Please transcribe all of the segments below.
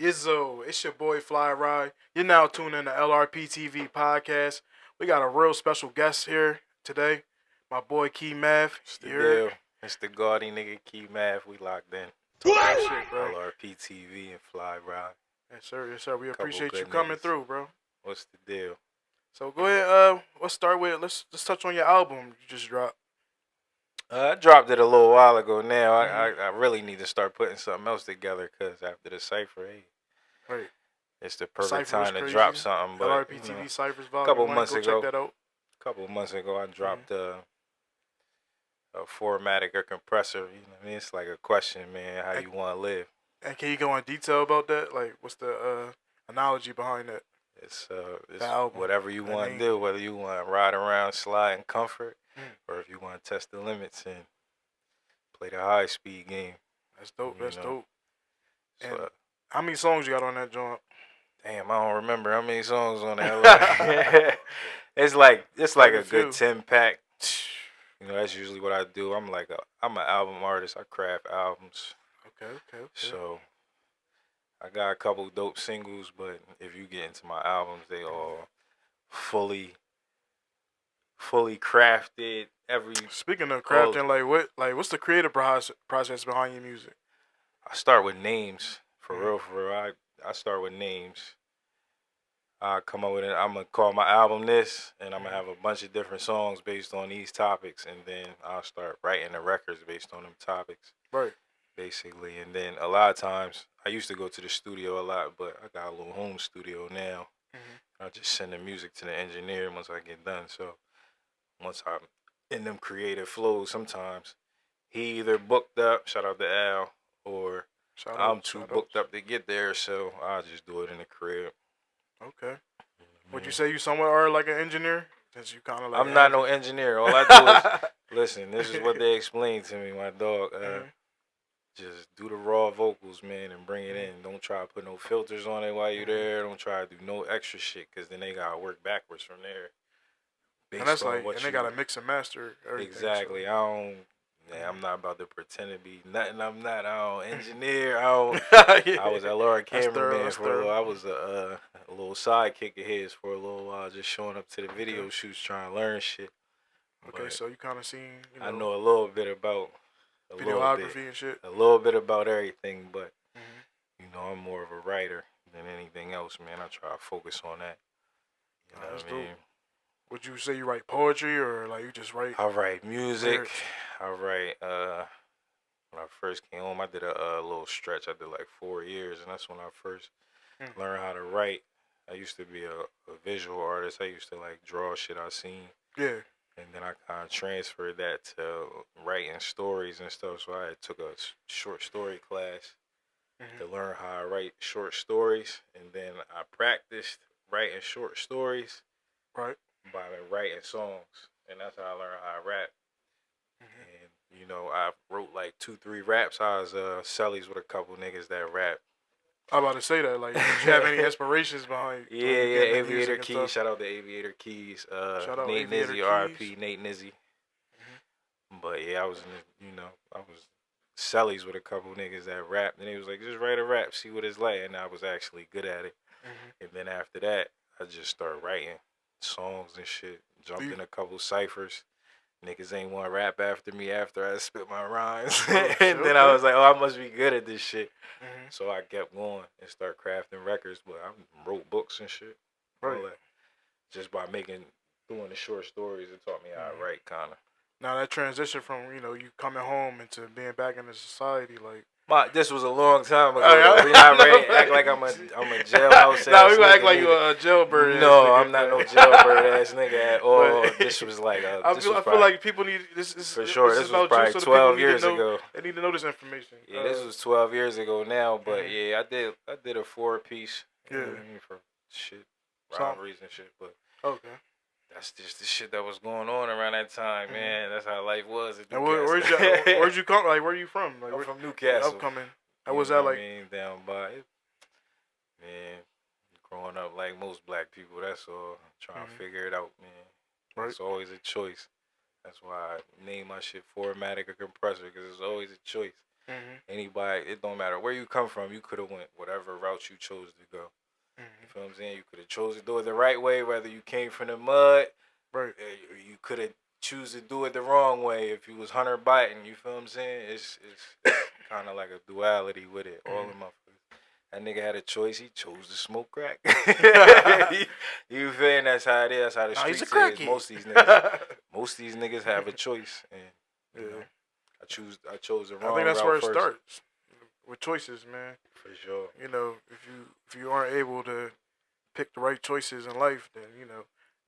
Yizzo, it's your boy Fly Rye. You're now tuned in to LRPtv Podcast. We got a real special guest here today, my boy Qee Math. It's the deal. It's the gaudy nigga Qee Math. We locked in. Talk that shit, bro. LRPtv and Fly Rye. Yes, sir. Yes, sir. We Couple appreciate you good coming niggas. through, bro. What's the deal? So go ahead. Let's start with let's touch on your album you just dropped. I dropped it a little while ago now. I really need to start putting something else together because after the cypher, Right. it's the perfect Cypher was time to crazy. drop something. But LRPtv Cyphers a Volume couple 1. months Go ago, check that out. I dropped a formatic or compressor. You know what I mean? It's like a question, man. How you want to live? And can you go in detail about that? Like, what's the analogy behind that? It's album, whatever you the want name. to do, whether you want to ride around, slide in comfort, or if you want to test the limits and play the high speed game. That's dope. You That's know. dope. And So, how many songs you got on that joint? damn, I don't remember how many songs on that. It's like Like a a few. good 10-pack. You know, that's usually what I do. I'm an album artist. I craft albums. Okay. So I got a couple dope singles, but if you get into my albums, they all fully crafted. Speaking of crafting, what's the creative process behind your music? I start with names. For real. I start with names. I come up with it. I'm gonna call my album this, and I'm gonna have a bunch of different songs based on these topics, and then I'll start writing the records based on them topics. Right. Basically, and then a lot of times I used to go to the studio a lot, but I got a little home studio now. I just send the music to the engineer once I get done. So once I'm in them creative flows, sometimes he either booked up, shout out to Al, or I'm too booked up to get there, so I'll just do it in the crib. Okay. Would you say you somewhat are like an engineer? Since you kind of like. I'm not no engineer. All I do is listen. This is what they explained to me, my dog. Just do the raw vocals, man, and bring it in. Don't try to put no filters on it while you're there. Don't try to do no extra shit, because then they gotta work backwards from there. And that's like, and they gotta mix and master everything. Exactly. So. I'm not about to pretend to be nothing. I'm not. I don't engineer. I was a Laura cameraman for a little. I was a little sidekick of his for a little while, just showing up to the video shoots, trying to learn shit. Okay, so you kind of seen. I know a little bit about videography and shit. A little bit about everything, but you know, I'm more of a writer than anything else, man. I try to focus on that. You know what I mean? Would you say you write poetry or like you just write? I write music. Lyrics? I write. When I first came home, I did a little stretch. I did like 4 years, and that's when I first learned how to write. I used to be a visual artist. I used to like draw shit I seen. Yeah. And then I kind of transferred that to writing stories and stuff. So I took a short story class to learn how I write short stories. And then I practiced writing short stories by writing songs. And that's how I learned how I rap. And, you know, I wrote like 2-3 raps. I was cellies with a couple niggas that rap. I'm about to say that. Like, did you have any inspirations behind? Yeah, Aviator Keys. Shout out to Aviator Keys. Shout out Nate Aviator Nizzy, Keys. RP, Nate Nizzy. But yeah, I was I was cellies with a couple niggas that rap, and they was like, just write a rap, see what it's like, and I was actually good at it. And then after that, I just started writing songs and shit. Jumped in a couple ciphers. Niggas ain't want to rap after me after I spit my rhymes. And then I was like, oh, I must be good at this shit. So I kept going and started crafting records, but I wrote books and shit. All that. Just by doing the short stories, it taught me how to write, kind of. Now that transition from, you coming home into being back in the society, like. This was a long time ago. We not ready to act like I'm a jailhouse. No, we gonna act like you a jailbird. No, I'm not no jailbird ass nigga at all. This was like I feel like people need this. For sure, this was probably 12 years ago. They need to know this information. Yeah, this was 12 years ago now, but yeah, I did a 4-piece. Yeah, for shit, robberies and shit. But okay. That's just the shit that was going on around that time, man. That's how life was. And where'd you come? Like, where are you from? Like, I'm from Newcastle. Upcoming. How was that like? Down by it. Man, growing up like most black people, that's all. Trying to figure it out, man. It's always a choice. That's why I name my shit Formatic or Compressor, because it's always a choice. Anybody, it don't matter where you come from. You could have went whatever route you chose to go. You feel what I'm saying? You could have chose to do it the right way, whether you came from the mud, right? Or you could have choose to do it the wrong way if you was Hunter Biden. You feel what I'm saying? It's kind of like a duality with it. All of my that nigga had a choice. He chose to smoke crack. You feel? And that's how it is. That's how the streets is. Most of these niggas have a choice, and you know, I chose the wrong. I think that's route where it first. starts with choices, man. For sure. You know, if you aren't able to pick the right choices in life, then you know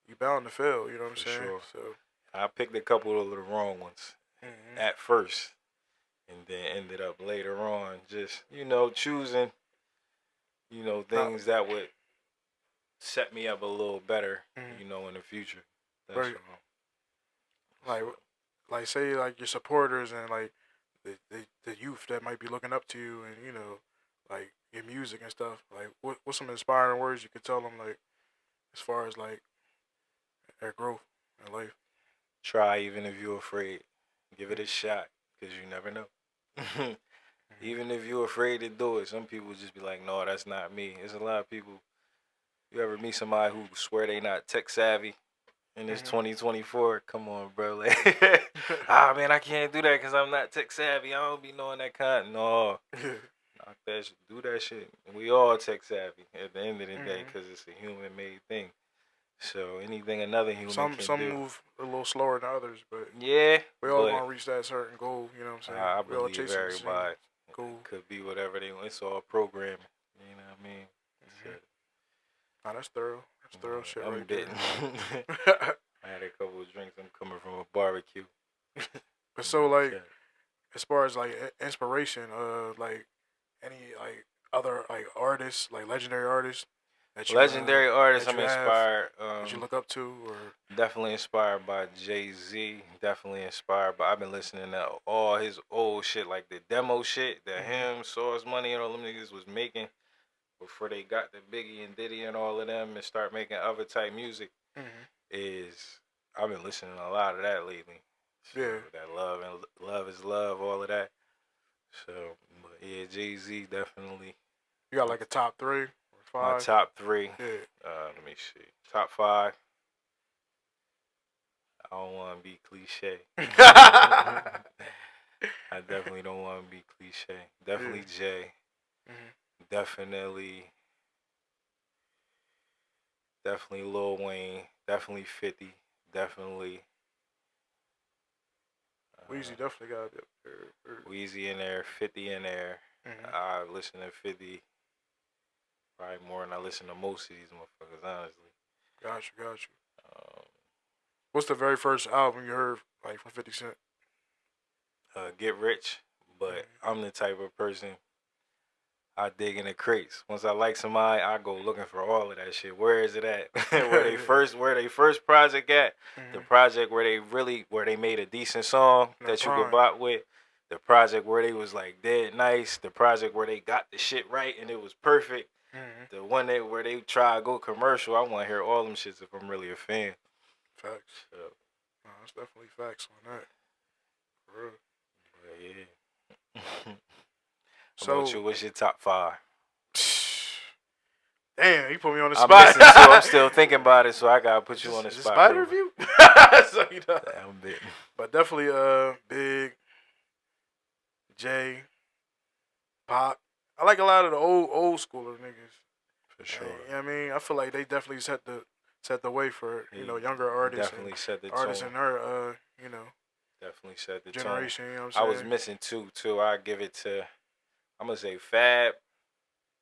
you bound to fail. You know what I'm saying? Sure. So I picked a couple of the wrong ones at first, and then ended up later on just choosing things that would set me up a little better, in the future. That's right. Like say like your supporters and like the youth that might be looking up to you, and you know, like your music and stuff. Like what's some inspiring words you could tell them, like as far as like their growth in life? Try even if you're afraid. Give it a shot, because you never know. Even if you're afraid to do it, some people just be like, no, that's not me. There's a lot of people. You ever meet somebody who swear they not tech savvy in this 2024? Come on, bro. Like, man, I can't do that because I'm not tech savvy. I don't be knowing that kind. No. Knock that shit. Do that shit. We all tech savvy at the end of the day, because it's a human-made thing. So anything another human can do. Some move a little slower than others, but yeah, we all want to reach that certain goal. You know what I'm saying? I we all believe everybody goal. Could be whatever they want. It's all programming. You know what I mean? That's thorough. That's thorough shit. I'm right bitten. there. I had a couple of drinks. I'm coming from a barbecue. But so like, as far as like inspiration, like any like other like artists, like legendary artists. Legendary artists I'm inspired. That you look up to, or definitely inspired by Jay-Z. Definitely inspired by. I've been listening to all his old shit, like the demo shit that him, Source Money, and all them niggas was making before they got the Biggie and Diddy and all of them and start making other type music. I've been listening to a lot of that lately. So that love is love, all of that. So, but yeah, Jay-Z definitely. You got like a top 3? My top 3. Yeah. Let me see. Top 5. I don't want to be cliche. I definitely don't want to be cliche. Definitely Jay. Definitely Lil Wayne. Definitely 50. Definitely. Weezy definitely got it there. Weezy in there. 50 in there. I listen to 50 probably more than I listen to most of these motherfuckers, honestly. Got you. What's the very first album you heard, like, from 50 Cent? Get Rich, but I'm the type of person, I dig in the crates. Once I like somebody, I go looking for all of that shit. Where is it at? where they first project at? The project where they made a decent song that you could bop with. The project where they was like dead nice. The project where they got the shit right and it was perfect. The one where they try to go commercial. I want to hear all them shits if I'm really a fan. Facts. So, no, that's definitely facts on that. For real. But yeah. So, about you? What's your top 5? Damn, you put me on the spot. I'm still thinking about it, so I gotta put you on the spot. Spider review. So, you know. I'm bitten. But definitely, Big, Jay, Pop. I like a lot of the old schooler niggas. For sure. You know what I mean? I feel like they definitely set the way for younger artists. Definitely set the artists tone. in their definitely set the generation. tone. You know what I'm saying? I was missing 2 too. I give it to. I'm gonna say Fab.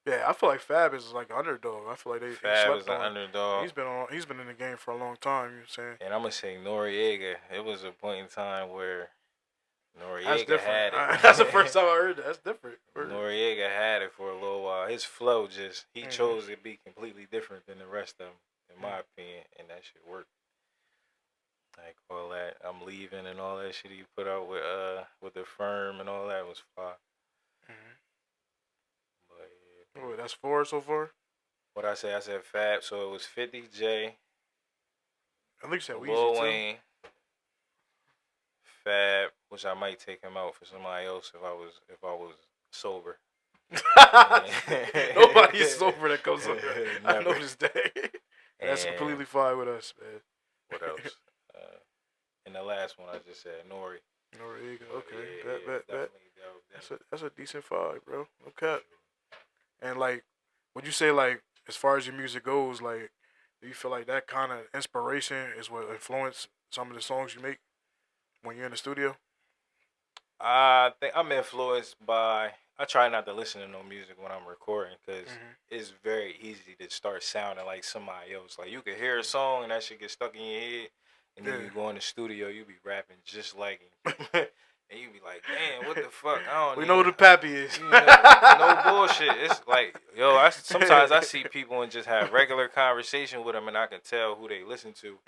Yeah, I feel like Fab is like an underdog. I feel like Fab is an underdog. He's been in the game for a long time. You know what I'm saying? And I'm gonna say Noriega. It was a point in time where Noriega had it. That's the first time I heard that. That's different. Noriega had it for a little while. His flow he chose to be completely different than the rest of them, in my opinion, and that shit worked. Like all that, I'm leaving and all that shit he put out with the firm and all that was fire. But yeah. Oh, that's 4 so far. What I said Fab. So it was 50 J. I think you said Weezy Lil too. Wayne, Fab, which I might take him out for somebody else if I was sober. Nobody is sober that comes on here. I noticed that. That's And completely fine with us, man. what else? And the last one I just said, Nori. Noriega, okay. Yeah, Bet. definitely. That's a decent vibe, bro. Okay. And like, would you say like, as far as your music goes, like, do you feel like that kind of inspiration is what influenced some of the songs you make when you're in the studio? I think I'm influenced by. I try not to listen to no music when I'm recording because it's very easy to start sounding like somebody else. Like you can hear a song and that shit get stuck in your head, and then you go in the studio, you be rapping just like him, and you be like, "Damn, what the fuck? I don't." We know who the Pappy is. No bullshit. It's like, yo, sometimes I see people and just have regular conversation with them, and I can tell who they listen to.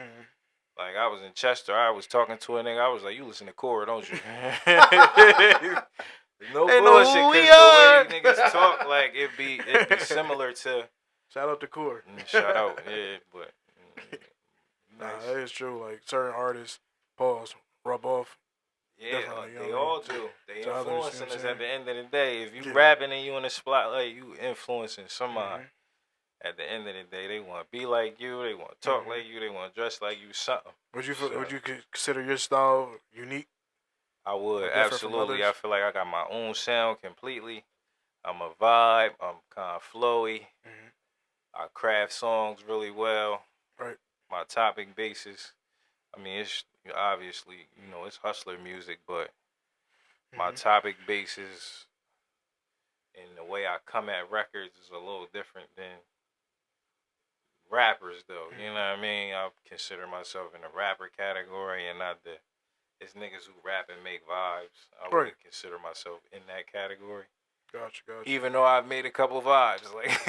Like, I was in Chester. I was talking to a nigga. I was like, you listen to Core, don't you? No bullshit, because the way niggas talk, like, it'd be similar to... Shout out to Core. Shout out, yeah, but... Nah, that is true. Like, certain artists, pause, rub off. Yeah, they all do. They influencing us at the end of the day. If you rapping and you in the spotlight, you influencing somebody. At the end of the day, they want to be like you. They want to talk like you. They want to dress like you. Something. Would you consider your style unique? I would, absolutely. I feel like I got my own sound completely. I'm a vibe. I'm kind of flowy. I craft songs really well. Right. My topic basis. I mean, it's obviously, it's hustler music, but my topic basis and the way I come at records is a little different than rappers, though. You know what I mean? I consider myself in the rapper category and not it's niggas who rap and make vibes. I wouldn't consider myself in that category. Gotcha. Even though I've made a couple vibes, like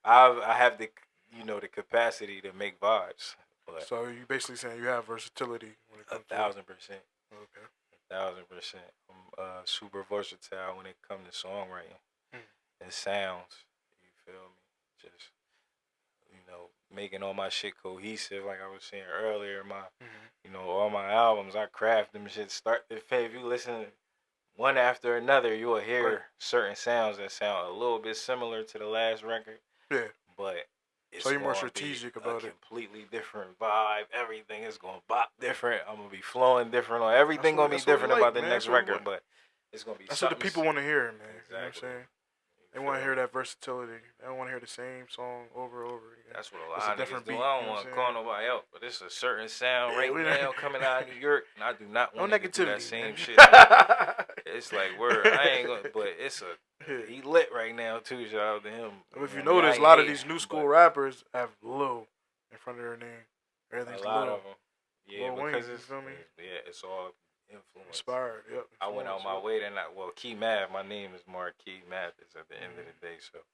I have the the capacity to make vibes. But so you basically saying you have versatility when it comes 1,000%. Okay. 1,000%. I'm super versatile when it comes to songwriting and sounds. You feel me? Just making all my shit cohesive, like I was saying earlier. All my albums, I craft them shit start to finish. If you listen one after another, you will hear certain sounds that sound a little bit similar to the last record. Yeah. But it's so you're more strategic about it. Completely different vibe. Everything is gonna bop different. I'm gonna be flowing different. Everything gonna be different about the next record, but it's gonna be. That's what the people want to hear, man. Exactly. You know what I'm saying? They want to hear that versatility. They don't want to hear the same song over and over again. That's what a lot of niggas do. I don't want to call nobody out, but it's a certain sound now coming out of New York, and I do not want to do that same shit. It's like, word, I ain't gonna, but he lit right now, too. Shout out to him. If you notice, a lot of these new school rappers have Lil in front of their name. Everything's a lot of them. Yeah, Lil because Wayne, it's all influence. Inspired, yep. I went out my way to Qee Math. My name is Qee Math. Is at the end of the day, so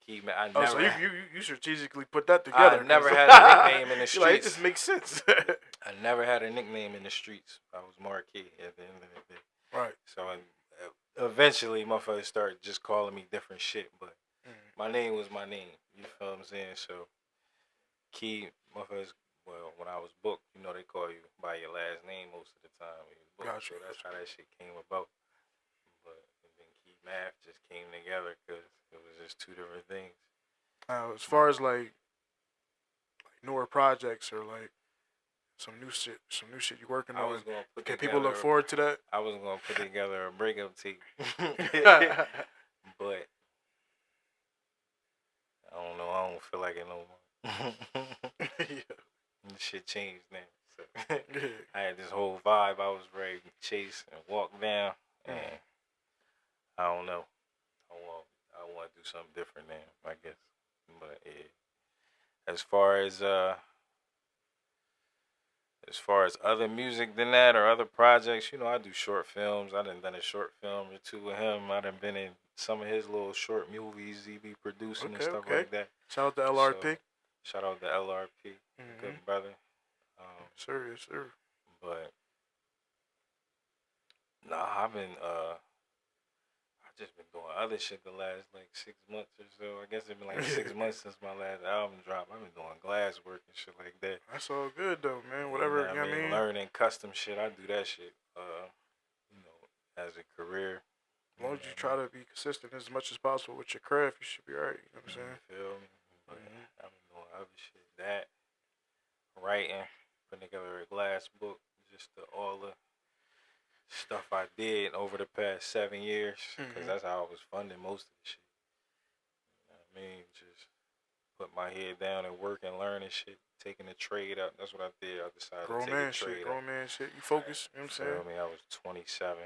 Qee Math. So you strategically put that together. I never had a nickname in the streets. Like, it just makes sense. I never had a nickname in the streets. I was Marquee at the end of the day. Right. So eventually, motherfuckers started just calling me different shit, but my name was my name. You feel what I'm saying? So Qee, motherfuckers. Well, when I was booked, they call you by your last name most of the time. Gotcha. So that's how that shit came about. But then Qee Math just came together because it was just two different things. As far as like newer projects or like some new shit you working on. Can people look forward to that? I was gonna put together a breakup tape, but I don't know. I don't feel like it no more. Shit changed now. So I had this whole vibe I was ready to chase and walk down, and I don't know. I want to do something different now, I guess. But yeah, as far as other music than that or other projects, I do short films. I done a short film or two with him. I done been in some of his little short movies he be producing and stuff like that. Shout out to LRP. So, shout out to LRP, good brother. Yes, sir. But I've just been doing other shit the last 6 months or so. I guess it's been 6 months since my last album dropped. I've been doing glass work and shit like that. That's all good though, man. Whatever, I mean, learning custom shit. I do that shit you know, as a career. As long as you try to be consistent as much as possible with your craft, you should be alright. You know what I'm saying? You feel me? But I'm doing other shit. That, writing, putting together a glass book, just all the stuff I did over the past 7 years, because that's how I was funding most of the shit. You know what I mean? Just put my head down and work and learn and shit. Taking the trade up. That's what I did. I decided to take a trade up. Grown man shit. You focus. You know what I'm saying? Feel me? I was 27.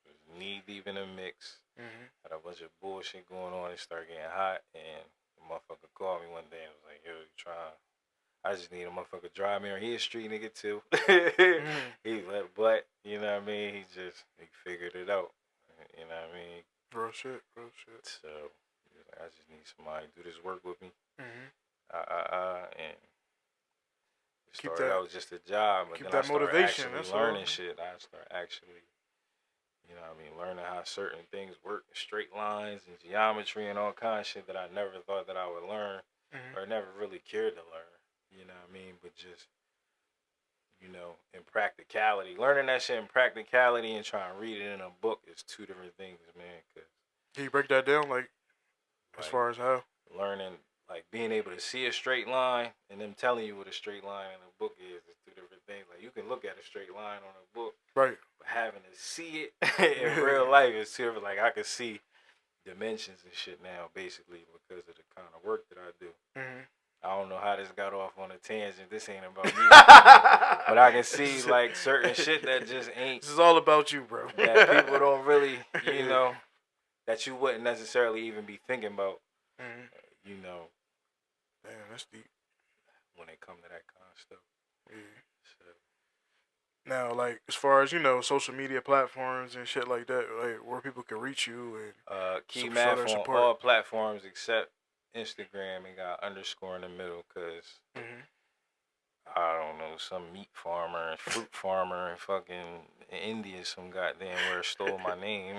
Was knee deep in a mix. Had a bunch of bullshit going on. It started getting hot, and the motherfucker called me one day and was like, "Yo, you trying? I just need a motherfucker drive me. Or he a street nigga too. He let black. You know what I mean? He figured it out. You know what I mean? Real shit. So he was like, I just need somebody to do this work with me. And it started out just a job, but keep then that I started motivation. actually learning shit. I started actually, you know what I mean, learning how certain things work, straight lines and geometry and all kinds of shit that I never thought that I would learn or never really cared to learn. You know what I mean? But just, you know, in practicality, learning that shit in practicality and trying to read it in a book is two different things, man. Can you break that down, like as far as how? Learning, like being able to see a straight line and them telling you what a straight line in a book is two different things. Like you can look at a straight line on a book, right? But having to see it in real life is two different. Like I can see dimensions and shit now, basically because of the kind of work that I do. I don't know how this got off on a tangent. This ain't about me. But I can see like certain shit that just ain't. This is all about you, bro. That people don't really, you know, that you wouldn't necessarily even be thinking about. You know. Damn, that's deep. When they come to that kind of stuff. So. Now, like as far as you know, social media platforms and shit like that, like where people can reach you and Qee Math on all platforms except Instagram. It got underscore in the middle because I don't know, some meat farmer, fruit farmer in fucking India, some goddamn where stole my name.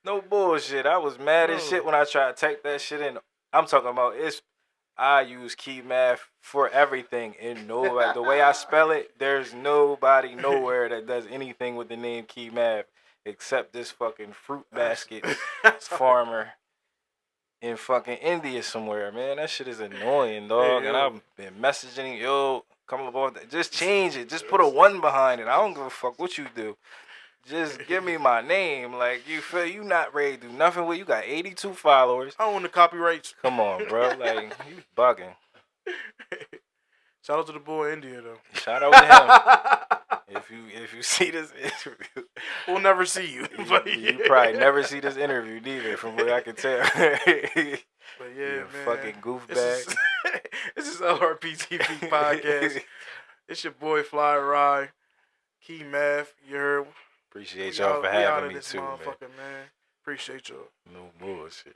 No bullshit. I was mad as shit when I tried to type that shit in. I'm talking about I use Qee Math for everything, and nobody, the way I spell it, there's nobody nowhere that does anything with the name Qee Math except this fucking fruit basket farmer in fucking India somewhere, man. That shit is annoying, dog. Hey, and I've been messaging, yo, come aboard that. Just change it. Just put a 1 behind it. I don't give a fuck what you do. Just give me my name. Like, you feel you not ready to do nothing with. You got 82 followers. I own the copyrights. Come on, bro. Like, you bugging. Shout out to the boy in India, though. Shout out to him. If you see this interview, we'll never see you. You probably never see this interview neither, from what I can tell. But yeah, you man. Fucking goofbag. This is LRPtv Podcast. It's your boy Fly Rye, Qee Math. You heard. Appreciate y'all for having me too, man. Appreciate y'all. No bullshit.